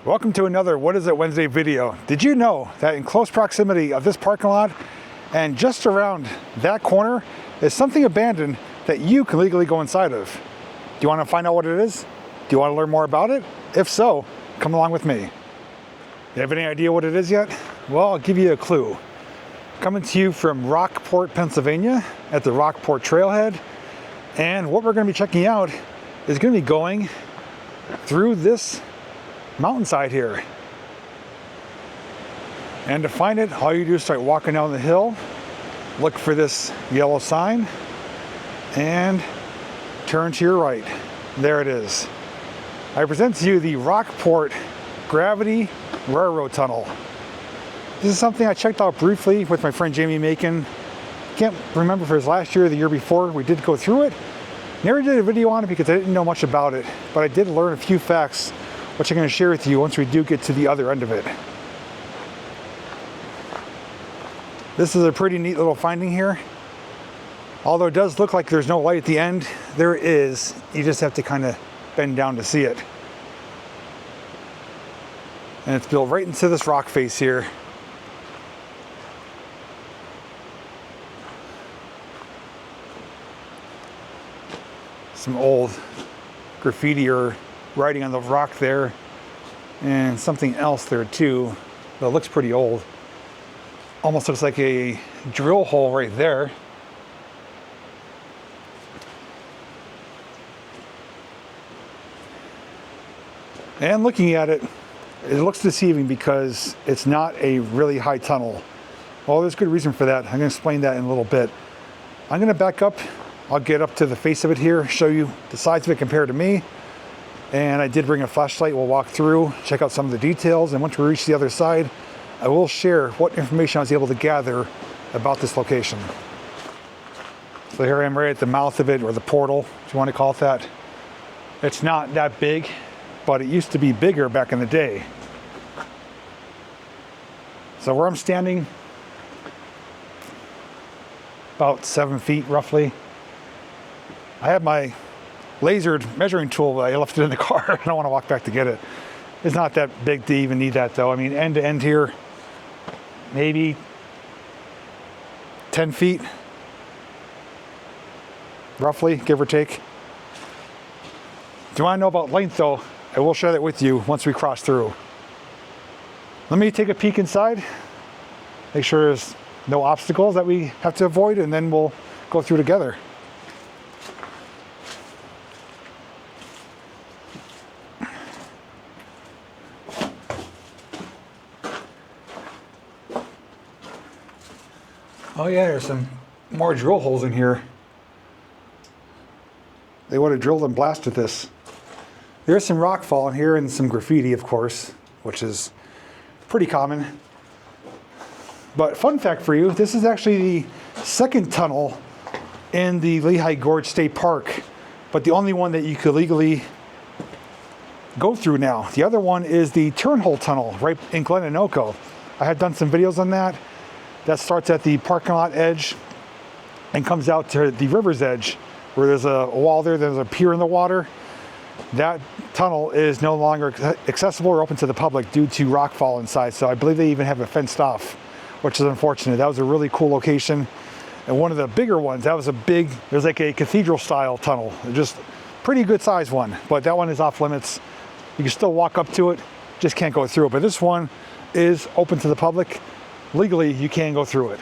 Welcome to another What Is It Wednesday video. Did you know that in close proximity of this parking lot and just around that corner is something abandoned that you can legally go inside of? Do you want to find out what it is? Do you want to learn more about it? If so, come along with me. You have any idea what it is yet? Well, I'll give you a clue. Coming to you from Rockport, Pennsylvania at the Rockport Trailhead. And what we're going to be checking out is going to be going through this mountainside here. And to find it, all you do is start walking down the hill, look for this yellow sign, and turn to your right. There it is. I present to you the Rockport Gravity Railroad Tunnel. This is something I checked out briefly with my friend Jamie Macon. Can't remember if it was last year or the year before. We did go through it. Never did a video on it because I didn't know much about it, but I did learn a few facts which I'm going to share with you once we do get to the other end of it. This is a pretty neat little finding here. Although it does look like there's no light at the end, there is. You just have to kind of bend down to see it. And it's built right into this rock face here. Some old graffiti or writing on the rock there, and something else there too that looks pretty old. Almost looks like a drill hole right there. And looking at it, it looks deceiving because it's not a really high tunnel. Well, there's good reason for that. I'm going to explain that in a little bit. I'm going to back up. I'll get up to the face of it here, show you the size of it compared to me. And I did bring a flashlight. We'll walk through, check out some of the details, and once we reach the other side, I will share what information I was able to gather about this location. So here I am right at the mouth of it, or the portal, if you want to call it that. It's not that big, but it used to be bigger back in the day. So where I'm standing, about 7 feet roughly. I have my lasered measuring tool, but I left it in the car. I don't want to walk back to get it. It's not that big to even need that though. I mean, end to end here, maybe 10 feet, roughly, give or take. Do you want to know about length though? I will share that with you once we cross through. Let me take a peek inside, make sure there's no obstacles that we have to avoid, and then we'll go through together. Oh yeah, there's some more drill holes in here. They would have drilled and blasted this. There's some rock fall in here and some graffiti, of course, which is pretty common. But fun fact for you, this is actually the second tunnel in the Lehigh Gorge State Park, but the only one that you could legally go through now. The other one is the Turnhole Tunnel right in Glen Enoco. I had done some videos on that. That starts at the parking lot edge and comes out to the river's edge where there's a wall there, there's a pier in the water. That tunnel is no longer accessible or open to the public due to rockfall inside. So I believe they even have it fenced off, which is unfortunate. That was a really cool location. And one of the bigger ones, that was there's like a cathedral style tunnel. Just pretty good sized one, but that one is off limits. You can still walk up to it, just can't go through it. But this one is open to the public. Legally, you can go through it.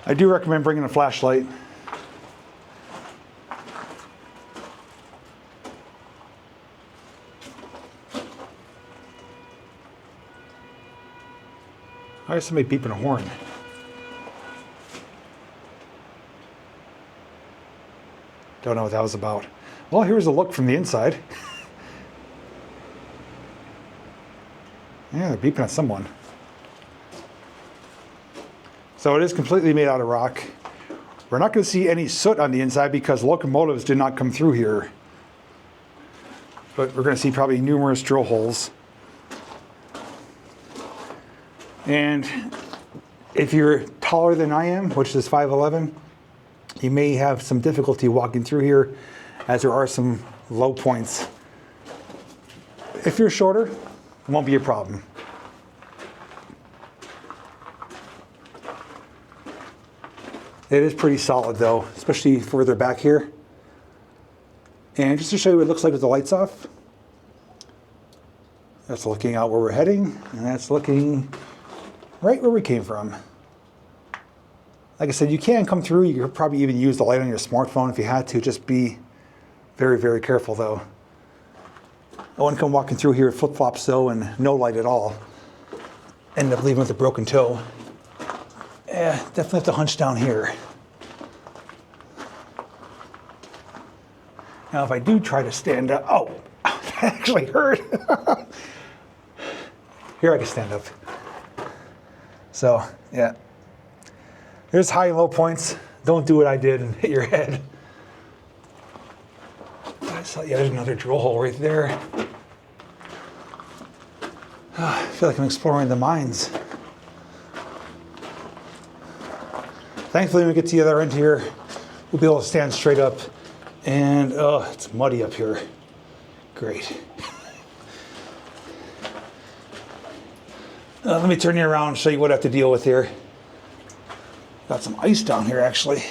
I do recommend bringing a flashlight. I heard somebody beeping a horn. Don't know what that was about. Well, here's a look from the inside. Yeah, they're beeping at someone. So it is completely made out of rock. We're not going to see any soot on the inside because locomotives did not come through here. But we're going to see probably numerous drill holes. And if you're taller than I am, which is 5'11", you may have some difficulty walking through here as there are some low points. If you're shorter, it won't be a problem. It is pretty solid though, especially further back here. And just to show you what it looks like with the lights off, that's looking out where we're heading, and that's looking right where we came from. Like I said, you can come through. You could probably even use the light on your smartphone if you had to. Just be very, very careful though. I wouldn't come walking through here with flip-flops though and no light at all. Ended up leaving with a broken toe. Yeah, definitely have to hunch down here. Now if I do try to stand up, oh, that actually hurt. Here I can stand up. So, yeah. There's high and low points. Don't do what I did and hit your head. I saw, yeah, there's another drill hole right there. I feel like I'm exploring the mines. Thankfully, when we get to the other end here, we'll be able to stand straight up. And, oh, it's muddy up here. Great. Let me turn you around and show you what I have to deal with here. Got some ice down here, actually.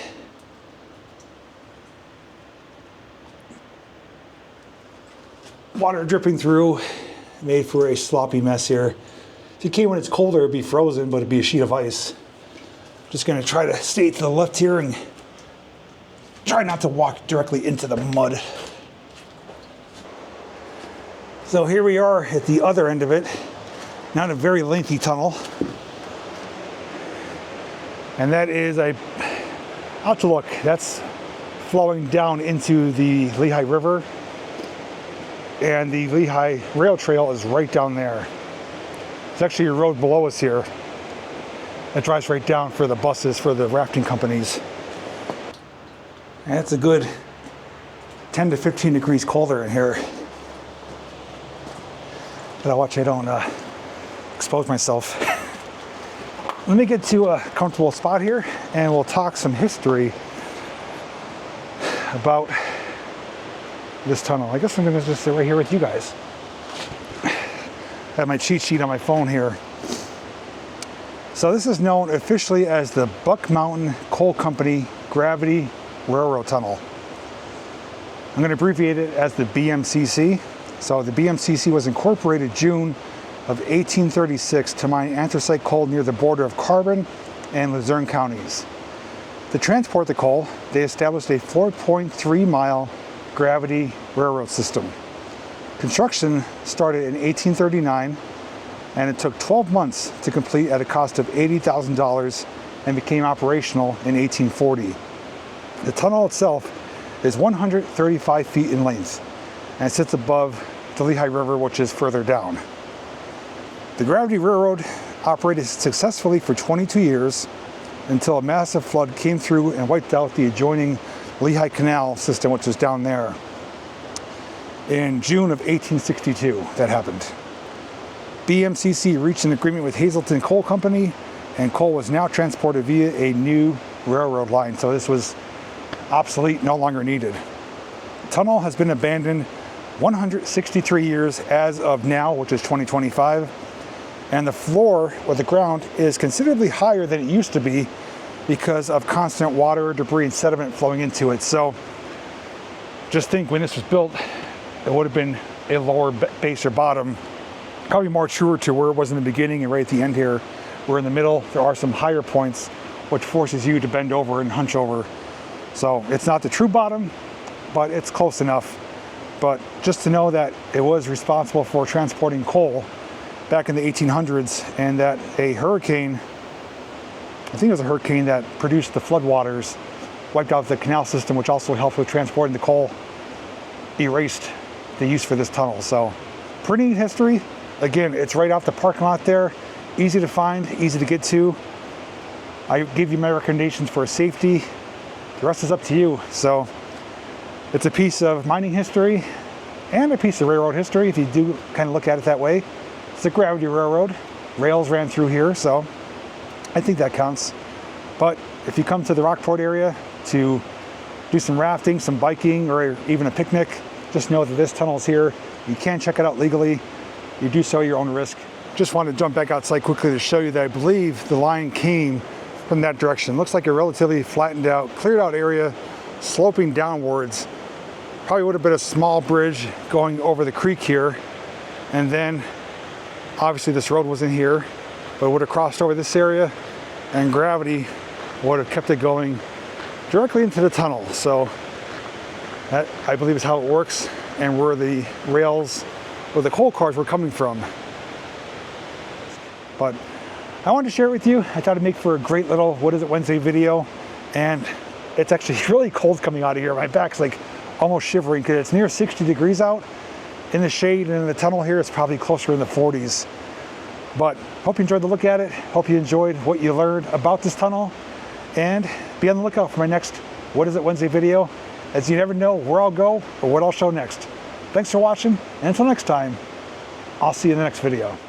Water dripping through, made for a sloppy mess here. If you came when it's colder, it'd be frozen, but it'd be a sheet of ice. Just gonna try to stay to the left here and try not to walk directly into the mud. So here we are at the other end of it. Not a very lengthy tunnel. And that is I'll have to look, that's flowing down into the Lehigh River. And the Lehigh Rail Trail is right down there. It's actually a road below us here. It drives right down for the buses for the rafting companies. And it's a good 10 to 15 degrees colder in here. But I watch I don't expose myself. Let me get to a comfortable spot here and we'll talk some history about this tunnel. I guess I'm gonna just sit right here with you guys. I have my cheat sheet on my phone here. So this is known officially as the Buck Mountain Coal Company Gravity Railroad Tunnel. I'm going to abbreviate it as the BMCC. So the BMCC was incorporated June of 1836 to mine anthracite coal near the border of Carbon and Luzerne counties. To transport the coal, they established a 4.3 mile gravity railroad system. Construction started in 1839 and it took 12 months to complete at a cost of $80,000 and became operational in 1840. The tunnel itself is 135 feet in length and sits above the Lehigh River, which is further down. The Gravity Railroad operated successfully for 22 years until a massive flood came through and wiped out the adjoining Lehigh Canal system, which is down there. In June of 1862, that happened. BMCC reached an agreement with Hazleton Coal Company, and coal was now transported via a new railroad line. So this was obsolete, no longer needed. The tunnel has been abandoned 163 years as of now, which is 2025. And the floor or the ground is considerably higher than it used to be because of constant water, debris, and sediment flowing into it. So just think when this was built, it would have been a lower base or bottom, probably more truer to where it was in the beginning and right at the end here. We're in the middle, there are some higher points, which forces you to bend over and hunch over. So it's not the true bottom, but it's close enough. But just to know that it was responsible for transporting coal back in the 1800s, and that a hurricane, I think it was a hurricane that produced the floodwaters, wiped out the canal system, which also helped with transporting the coal, erased the use for this tunnel. So pretty neat history. Again, it's right off the parking lot there, easy to find, easy to get to. I gave you my recommendations for safety. The rest is up to you. So it's a piece of mining history and a piece of railroad history, if you do kind of look at it that way. It's a gravity railroad. Rails ran through here, so I think that counts. But if you come to the Rockport area to do some rafting, some biking, or even a picnic, just know that this tunnel is here. You can check it out legally. You do so at your own risk. Just wanted to jump back outside quickly to show you that I believe the line came from that direction. Looks like a relatively flattened out, cleared out area, sloping downwards. Probably would have been a small bridge going over the creek here. And then obviously this road was in here, but it would have crossed over this area and gravity would have kept it going directly into the tunnel. So that, I believe, is how it works and where the rails or the coal cars were coming from. But I wanted to share it with you. I thought it'd make for a great little What Is It Wednesday video. And it's actually really cold coming out of here. My back's like almost shivering because it's near 60 degrees out. In the shade and in the tunnel here, it's probably closer in the 40s. But hope you enjoyed the look at it. Hope you enjoyed what you learned about this tunnel. And be on the lookout for my next What Is It Wednesday video, as you never know where I'll go or what I'll show next. Thanks for watching, and until next time, I'll see you in the next video.